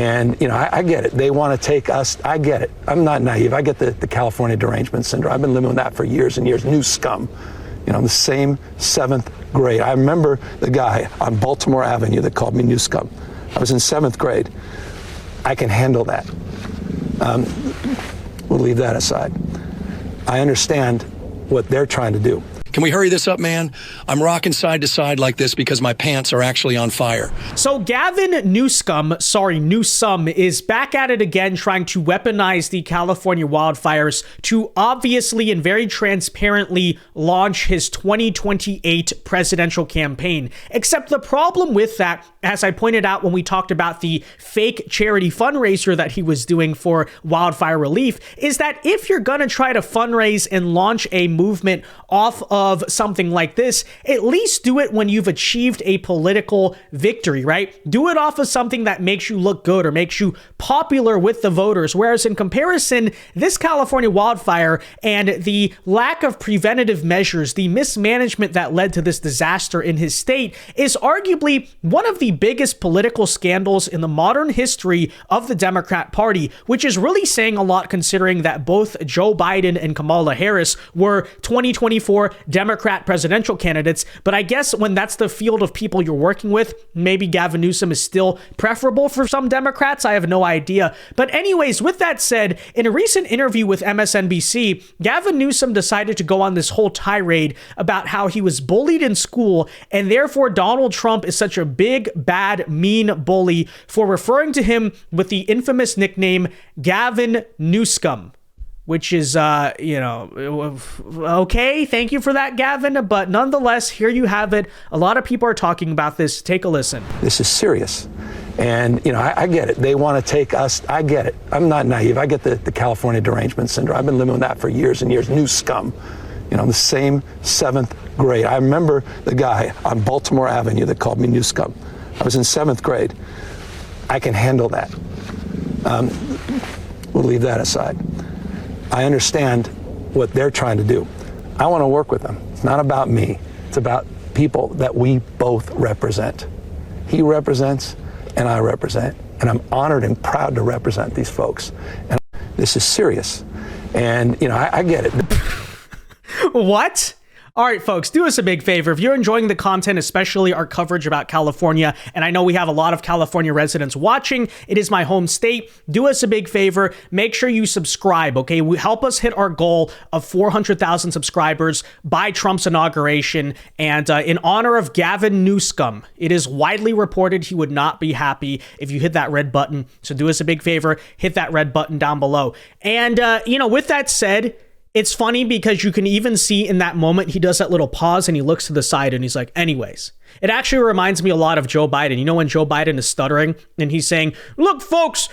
And, I get it. They want to take us. I get it. I'm not naive. I get the California derangement syndrome. I've been living with that for years and years. Newscum. The same 7th grade. I remember the guy on Baltimore Avenue that called me Newscum. I was in 7th grade. I can handle that. We'll leave that aside. I understand what they're trying to do. Can we hurry this up, man? I'm rocking side to side like this because my pants are actually on fire. So Gavin Newsum, is back at it again, trying to weaponize the California wildfires to obviously and very transparently launch his 2028 presidential campaign. Except the problem with that, as I pointed out when we talked about the fake charity fundraiser that he was doing for wildfire relief, is that if you're going to try to fundraise and launch a movement off of something like this, at least do it when you've achieved a political victory, right? Do it off of something that makes you look good or makes you popular with the voters. Whereas in comparison, this California wildfire and the lack of preventative measures, the mismanagement that led to this disaster in his state is arguably one of the biggest political scandals in the modern history of the Democrat Party, which is really saying a lot considering that both Joe Biden and Kamala Harris were 2024 Democrat presidential candidates. But I guess when that's the field of people you're working with, maybe Gavin Newsom is still preferable for some Democrats. I have no idea. But anyways, with that said, in a recent interview with MSNBC, Gavin Newsom decided to go on this whole tirade about how he was bullied in school and therefore Donald Trump is such a big, bad, mean bully for referring to him with the infamous nickname Gavin Newscum. Which is, okay, thank you for that, Gavin. But nonetheless, here you have it. A lot of people are talking about this. Take a listen. This is serious. And, I get it. They want to take us. I get it. I'm not naive. I get the California derangement syndrome. I've been living with that for years and years. Newscum. The same 7th grade. I remember the guy on Baltimore Avenue that called me Newscum. I was in 7th grade. I can handle that. We'll leave that aside. I understand what they're trying to do. I want to work with them. It's not about me. It's about people that we both represent. He represents and I represent. And I'm honored and proud to represent these folks. And this is serious. And, I get it. What? All right, folks, do us a big favor. If you're enjoying the content, especially our coverage about California, and I know we have a lot of California residents watching, it is my home state, do us a big favor. Make sure you subscribe, okay? Help us hit our goal of 400,000 subscribers by Trump's inauguration. And in honor of Gavin Newscum, it is widely reported he would not be happy if you hit that red button. So do us a big favor, hit that red button down below. And, with that said, it's funny because you can even see in that moment, he does that little pause and he looks to the side and he's like, anyways. It actually reminds me a lot of Joe Biden. When Joe Biden is stuttering and he's saying, look, folks.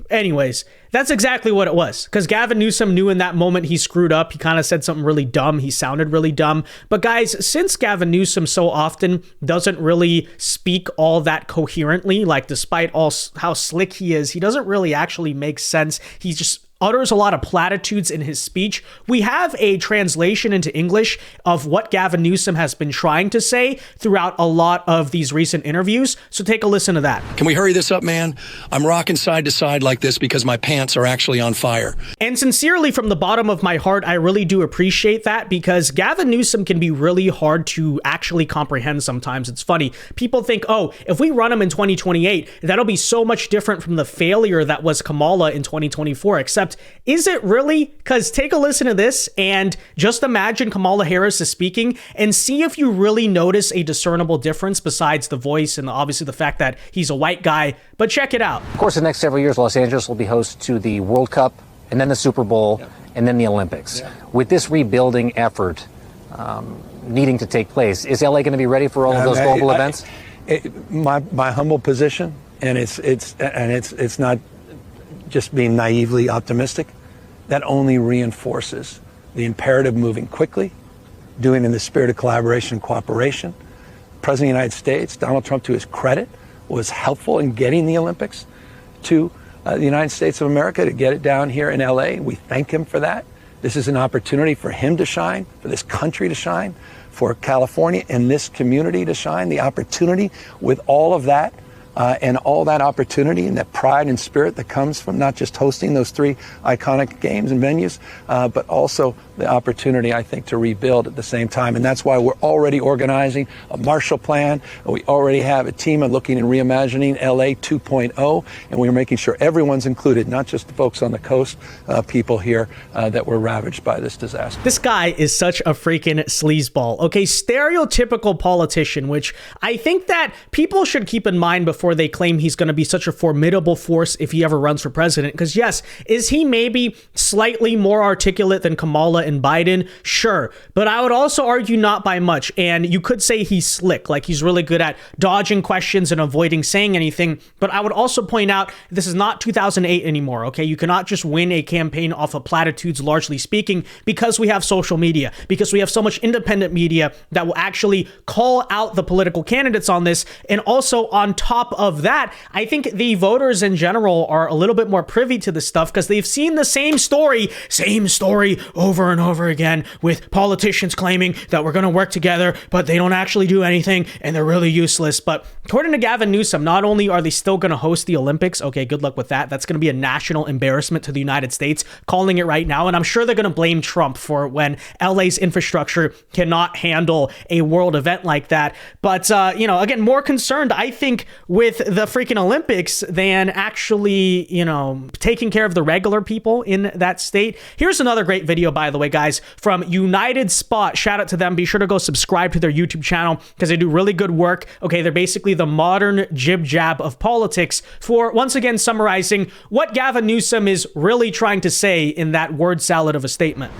Anyways, that's exactly what it was. Because Gavin Newsom knew in that moment he screwed up. He kind of said something really dumb. He sounded really dumb. But guys, since Gavin Newsom so often doesn't really speak all that coherently, like despite all how slick he is, he doesn't really actually make sense. He just utters a lot of platitudes in his speech. We have a translation into English of what Gavin Newsom has been trying to say throughout a lot of these recent interviews. So take a listen to that. Can we hurry this up, man? I'm rocking side to side like this because my pants are actually on fire. And sincerely, from the bottom of my heart, I really do appreciate that because Gavin Newsom can be really hard to actually comprehend sometimes. It's funny. People think, if we run him in 2028, that'll be so much different from the failure that was Kamala in 2024, except is it really? Because take a listen to this and just imagine Kamala Harris is speaking and see if you really notice a discernible difference besides the voice and obviously the fact that he's a white guy. But check it out. Of course, the next several years, Los Angeles will be host to the World Cup and then the Super Bowl and then the Olympics. With this rebuilding effort needing to take place, is LA going to be ready for all of those global events? My humble position, and it's not just being naively optimistic, that only reinforces the imperative moving quickly, doing in the spirit of collaboration and cooperation. President of the United States, Donald Trump, to his credit, was helpful in getting the Olympics to the United States of America, to get it down here in LA. We thank him for that. This is an opportunity for him to shine, for this country to shine, for California and this community to shine. The opportunity with all of that and all that opportunity and that pride and spirit that comes from not just hosting those 3 iconic games and venues, but also the opportunity, I think, to rebuild at the same time. And that's why we're already organizing a Marshall Plan. We already have a team looking and reimagining LA 2.0, and we're making sure everyone's included, not just the folks on the coast, people here that were ravaged by this disaster. This guy is such a freaking sleazeball. Okay, stereotypical politician, which I think that people should keep in mind before they claim he's going to be such a formidable force if he ever runs for president. Because yes, is he maybe slightly more articulate than Kamala and Biden? Sure. But I would also argue not by much. And you could say he's slick, like he's really good at dodging questions and avoiding saying anything. But I would also point out this is not 2008 anymore. Okay, you cannot just win a campaign off of platitudes, largely speaking, because we have social media, because we have so much independent media that will actually call out the political candidates on this. And also on top of that, I think the voters in general are a little bit more privy to this stuff because they've seen the same story over and over again, with politicians claiming that we're going to work together, but they don't actually do anything and they're really useless. But according to Gavin Newsom, not only are they still going to host the Olympics, okay, good luck with that. That's going to be a national embarrassment to the United States, calling it right now. And I'm sure they're going to blame Trump for when LA's infrastructure cannot handle a world event like that. But, again, more concerned, I think, with the freaking Olympics than actually, taking care of the regular people in that state. Here's another great video, by the way, guys, from United Spot. Shout out to them. Be sure to go subscribe to their YouTube channel because they do really good work. Okay, they're basically the modern jib jab of politics for, once again, summarizing what Gavin Newsom is really trying to say in that word salad of a statement.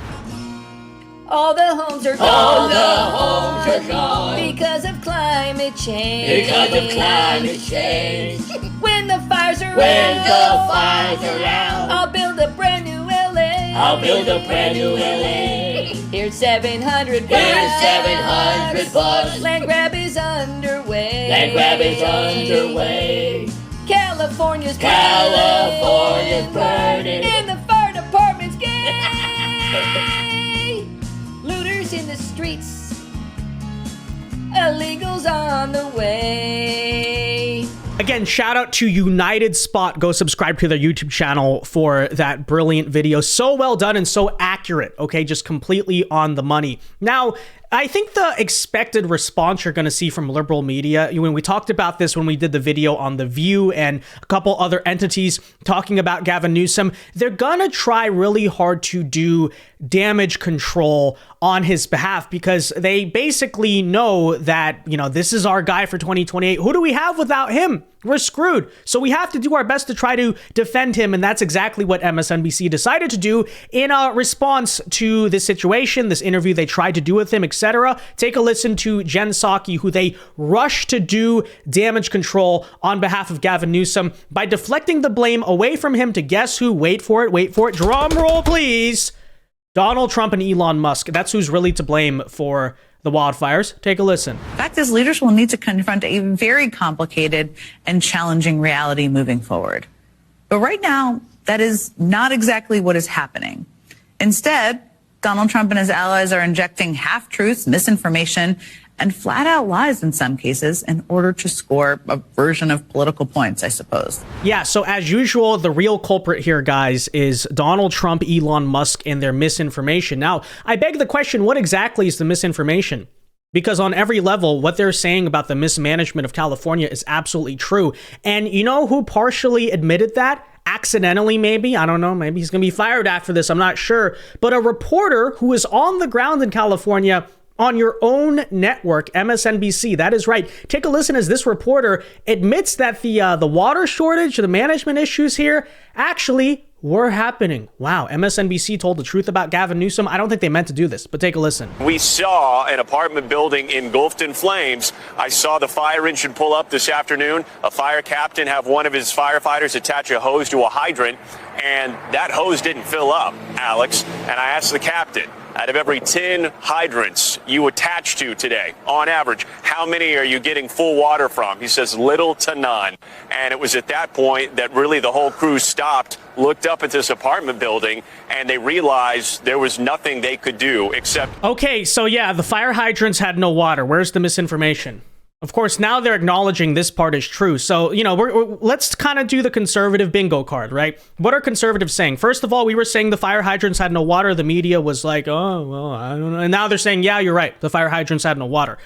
All the homes are gone. All the homes are gone. Because of climate change. Because of climate change. When the fires are out. I'll build a brand new LA. I'll build a brand new LA. Here's $700. Here's $700. Land grab is underway. Land grab is underway. California's burning. And the fire department's gay. Looters in the streets. Illegals on the way. Again, shout out to United Spot. Go subscribe to their YouTube channel for that brilliant video. So well done and so accurate. Okay, just completely on the money. Now, I think the expected response you're going to see from liberal media, when we talked about this when we did the video on The View and a couple other entities talking about Gavin Newsom, they're going to try really hard to do damage control on his behalf because they basically know that, this is our guy for 2028. Who do we have without him? We're screwed. So we have to do our best to try to defend him. And that's exactly what MSNBC decided to do in a response to this situation, this interview they tried to do with him, etc. Take a listen to Jen Psaki, who they rushed to do damage control on behalf of Gavin Newsom by deflecting the blame away from him to guess who? Wait for it. Drum roll, please. Donald Trump and Elon Musk. That's who's really to blame for the wildfires. Take a listen. The fact is, leaders will need to confront a very complicated and challenging reality moving forward. But right now, that is not exactly what is happening. Instead, Donald Trump and his allies are injecting half-truths, misinformation, and flat-out lies in some cases in order to score a version of political points, I suppose. Yeah, so as usual, the real culprit here, guys, is Donald Trump, Elon Musk, and their misinformation. Now, I beg the question, what exactly is the misinformation? Because on every level, what they're saying about the mismanagement of California is absolutely true. And you know who partially admitted that? Accidentally, maybe. I don't know. Maybe he's going to be fired after this. I'm not sure. But a reporter who is on the ground in California on your own network, MSNBC. That is right. Take a listen as this reporter admits that the water shortage, the management issues here actually were happening. Wow, MSNBC told the truth about Gavin Newsom. I don't think they meant to do this, but take a listen. We saw an apartment building engulfed in flames. I saw the fire engine pull up this afternoon. A fire captain have one of his firefighters attach a hose to a hydrant, and that hose didn't fill up, Alex. And I asked the captain, out of every 10 hydrants you attach to today, on average, how many are you getting full water from? He says little to none. And it was at that point that really the whole crew stopped, looked up at this apartment building, and they realized there was nothing they could do except... Okay, so yeah, the fire hydrants had no water. Where's the misinformation? Of course, now they're acknowledging this part is true. So, you know, let's kind of do the conservative bingo card, right? What are conservatives saying? First of all, we were saying the fire hydrants had no water. The media was like, oh, well, I don't know. And now they're saying, yeah, you're right. The fire hydrants had no water.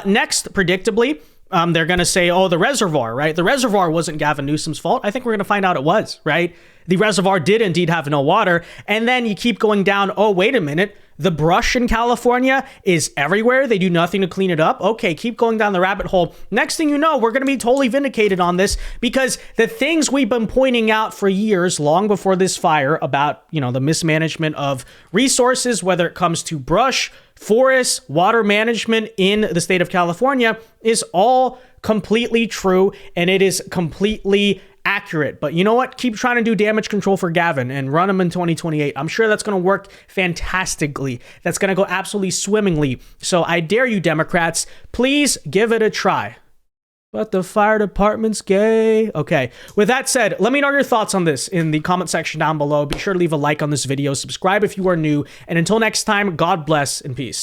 Next, predictably, they're going to say, oh, the reservoir, right? The reservoir wasn't Gavin Newsom's fault. I think we're going to find out it was, right? The reservoir did indeed have no water. And then you keep going down. Oh, wait a minute. The brush in California is everywhere. They do nothing to clean it up. Okay, keep going down the rabbit hole. Next thing you know, we're going to be totally vindicated on this because the things we've been pointing out for years, long before this fire, about, you know, the mismanagement of resources, whether it comes to brush, forests, water management in the state of California, is all completely true, and it is completely accurate. But you know what? Keep trying to do damage control for Gavin and run him in 2028. I'm sure that's going to work fantastically. That's going to go absolutely swimmingly. So I dare you, Democrats, please give it a try. But the fire department's gay. Okay. With that said, let me know your thoughts on this in the comment section down below. Be sure to leave a like on this video. Subscribe if you are new. And until next time, God bless and peace.